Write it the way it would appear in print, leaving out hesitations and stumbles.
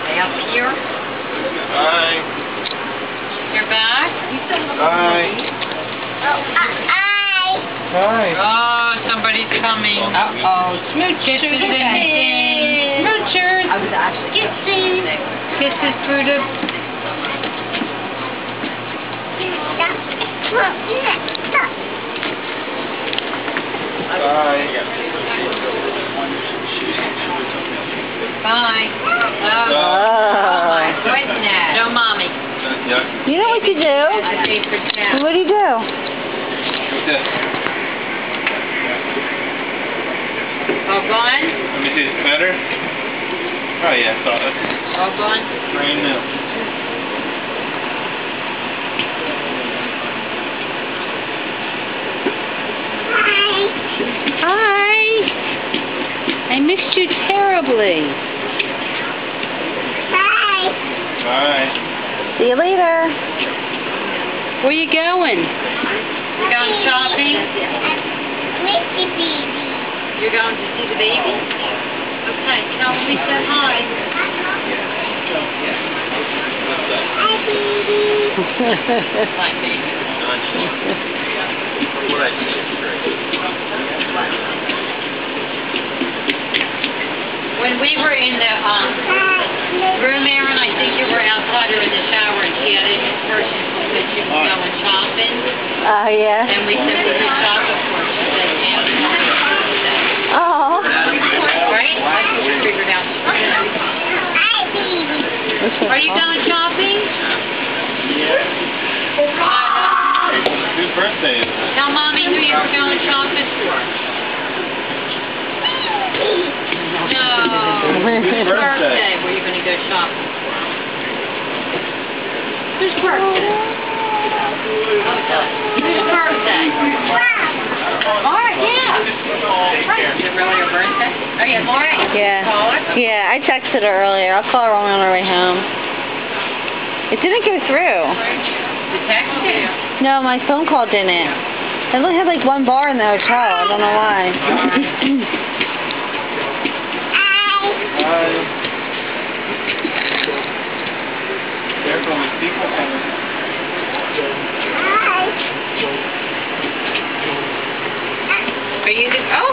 Stay up here. Hi. You're back? Hi. Hi. Oh, somebody's coming. Uh-oh. Smoochers. Smoochers. I was actually kissing. Kisses through the... Bye. Bye. Oh, my goodness. No, Mommy. Yeah. You know what to do? I paid for tab. What do you do? What's this? All gone? Let me see. It's better? Oh yeah, I saw it. All gone? Brand new. Hi. I missed you terribly. Bye. See you later. Where you going? You going shopping? You're going to see the baby? Okay, tell him we said hi. Hi, baby. What I did is great. When we were in the room, Aaron, I think you were outside or in the shower, and she had it in person because she was going shopping. Oh, yeah. And we said, "Where's your shopping for?" She said, "Yeah." Oh. Right? That's what we figured out. Are you going shopping? Whose birthday is it? Tell Mommy who you were going shopping for. No. Whose birthday? Where you going to go shopping for? Whose birthday? Whose birthday? Alright, yeah. Right. Is it really your birthday? Oh, yeah, Laura. Yeah. Call her? Yeah, I texted her earlier. I'll call her on our way home. It didn't go through. The text you. No, my phone call didn't. It only had like one bar in the hotel. I don't know why. Bye. Careful with people coming. Are you the... Oh,